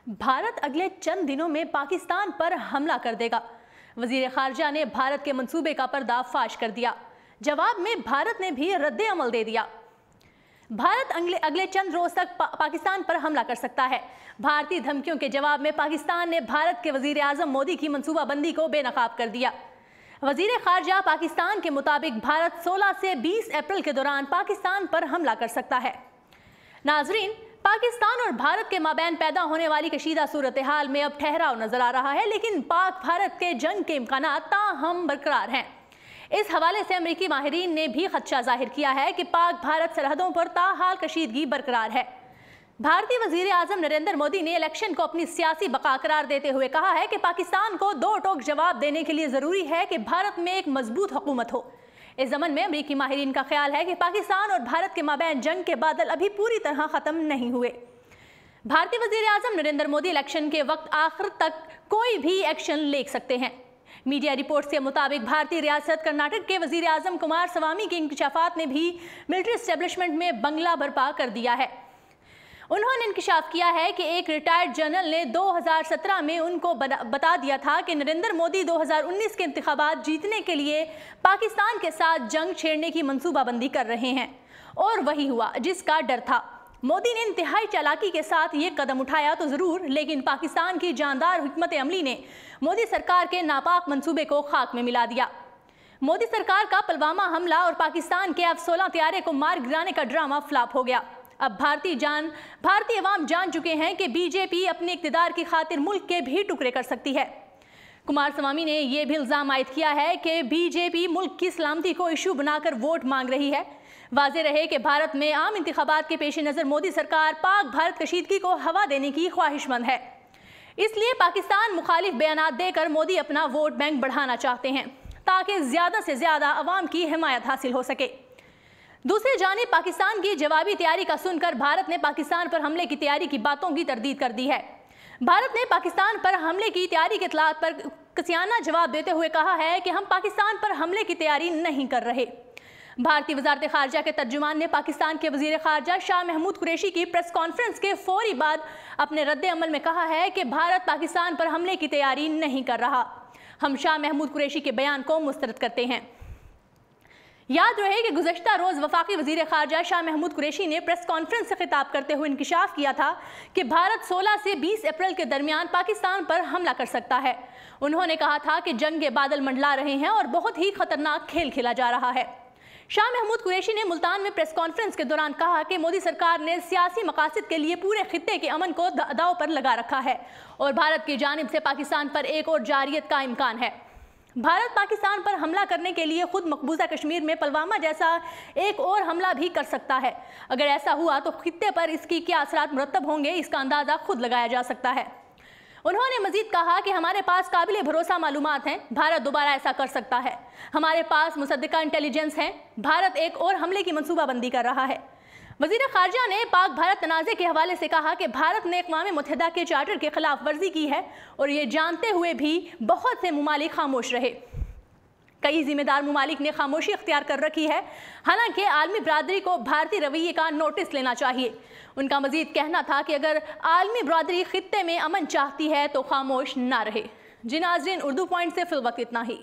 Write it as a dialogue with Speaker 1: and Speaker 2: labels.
Speaker 1: भारत अगले चंद दिनों में पाकिस्तान पर हमला कर देगा। वजीर खारजा ने भारत के मंसूबे का पर्दाफाश कर दिया। जवाब में भारत ने भी रद्दे अमल दे दिया। भारत अगले चंद रोज तक पाकिस्तान पर हमला कर सकता है। भारतीय धमकियों के जवाब में पाकिस्तान ने भारत के वजीर आजम मोदी की मंसूबाबंदी को बेनकाब कर दिया। वजीर खारजा पाकिस्तान के मुताबिक भारत 16 से 20 अप्रैल के दौरान पाकिस्तान पर हमला कर सकता है। नाजरीन, पाकिस्तान और भारत के माबैन पैदा होने वाली कशीदा सूरत हाल में अब ठहराव नजर आ रहा है, लेकिन पाक भारत के जंग के इम्कानात ताहम बरकरार हैं। इस हवाले से अमरीकी माहिरीन ने भी खदशा जाहिर किया है कि पाक भारत सरहदों पर ताहाल कशीदगी बरकरार है। भारतीय वजीर आजम नरेंद्र मोदी ने इलेक्शन को अपनी सियासी बका करार देते हुए कहा है कि पाकिस्तान को दो टोक जवाब देने के लिए ज़रूरी है कि भारत में एक मजबूत हुकूमत हो। इस ज़मन में अमरीकी माहिरीन का ख्याल है कि पाकिस्तान और भारत के माबैन जंग के बादल अभी पूरी तरह ख़त्म नहीं हुए। भारतीय वजीर आजम नरेंद्र मोदी इलेक्शन के वक्त आखिर तक कोई भी एक्शन ले सकते हैं। मीडिया रिपोर्ट्स के मुताबिक भारतीय रियासत कर्नाटक के वजीर आजम कुमार स्वामी के इंकशाफात ने भी मिलिट्री एस्टेब्लिशमेंट में बंगला बर्पा कर दिया है। उन्होंने इंकशाफ किया है कि एक रिटायर्ड जनरल ने 2017 में उनको बता दिया था कि नरेंद्र मोदी 2019 के इंतखाबात जीतने के लिए पाकिस्तान के साथ जंग छेड़ने की मंसूबाबंदी कर रहे हैं, और वही हुआ जिसका डर था। मोदी ने इंतहाई चालाकी के साथ ये कदम उठाया तो ज़रूर, लेकिन पाकिस्तान की जानदार हिकमत अमली ने मोदी सरकार के नापाक मंसूबे को खाक में मिला दिया। मोदी सरकार का पुलवामा हमला और पाकिस्तान के F-16 तैयारे को मार गिराने का ड्रामा फ्लॉप हो गया। अब भारतीय अवाम जान चुके हैं कि बीजेपी अपने इक़्तिदार की खातिर मुल्क के भी टुकड़े कर सकती है। कुमार स्वामी ने यह भी इल्ज़ाम आयद किया है कि बीजेपी मुल्क की सलामती को इशू बनाकर वोट मांग रही है। वाज़ेह रहे कि भारत में आम इंतखाबात के पेश नज़र मोदी सरकार पाक भारत कशीदगी को हवा देने की ख्वाहिशमंद है। इसलिए पाकिस्तान मुखालिफ बयानात देकर मोदी अपना वोट बैंक बढ़ाना चाहते हैं ताकि ज़्यादा से ज़्यादा अवाम की हिमायत हासिल हो सके। दूसरी जानिब पाकिस्तान की जवाबी तैयारी का सुनकर भारत ने पाकिस्तान पर हमले की तैयारी की बातों की तरदीद कर दी है। भारत ने पाकिस्तान पर हमले की तैयारी के इत्तलात पर कसियाना जवाब देते हुए कहा है कि हम पाकिस्तान पर हमले की तैयारी नहीं कर रहे। भारतीय वजारत खारजा के तर्जुमान ने पाकिस्तान के वजीर खारजा शाह महमूद कुरैशी की प्रेस कॉन्फ्रेंस के फौरी बाद अपने रद्द अमल में कहा है कि भारत पाकिस्तान पर हमले की तैयारी नहीं कर रहा। हम शाह महमूद कुरैशी के बयान को मुस्तरद करते हैं। याद रहे कि गुज़श्ता रोज़ वफाकी वज़ीर खारजा शाह महमूद कुरैशी ने प्रेस कॉन्फ्रेंस से खिताब करते हुए इंकशाफ किया था कि भारत 16 से 20 अप्रैल के दरमियान पाकिस्तान पर हमला कर सकता है। उन्होंने कहा था कि जंग के बादल मंडला रहे हैं और बहुत ही खतरनाक खेल खेला जा रहा है। शाह महमूद कुरैशी ने मुल्तान में प्रेस कॉन्फ्रेंस के दौरान कहा कि मोदी सरकार ने सियासी मकासद के लिए पूरे खित्ते के अमन को दांव पर लगा रखा है और भारत की जानिब से पाकिस्तान पर एक और जारियत का इम्कान है। भारत पाकिस्तान पर हमला करने के लिए खुद मकबूजा कश्मीर में पुलवामा जैसा एक और हमला भी कर सकता है। अगर ऐसा हुआ तो खित्ते पर इसकी क्या असरात मुरतब होंगे, इसका अंदाज़ा खुद लगाया जा सकता है। उन्होंने मजीद कहा कि हमारे पास काबिल भरोसा मालूमात हैं, भारत दोबारा ऐसा कर सकता है। हमारे पास मुसद्दिका इंटेलिजेंस है, भारत एक और हमले की मंसूबाबंदी कर रहा है। वज़ीर खारजा ने पाक भारत तनाज़े के हवाले से कहा कि भारत ने अक़वाम मुत्तहिदा के चार्टर के खिलाफ वर्जी की है और ये जानते हुए भी बहुत से मुमालिक खामोश रहे। कई जिम्मेदार मुमालिक ने खामोशी अख्तियार कर रखी है। हालांकि आलमी बरादरी को भारतीय रवैये का नोटिस लेना चाहिए। उनका मजीद कहना था कि अगर आलमी बरादरी खित्ते में अमन चाहती है तो खामोश ना रहे। जी नाज़रीन, उर्दू पॉइंट से फिल वक्त इतना ही।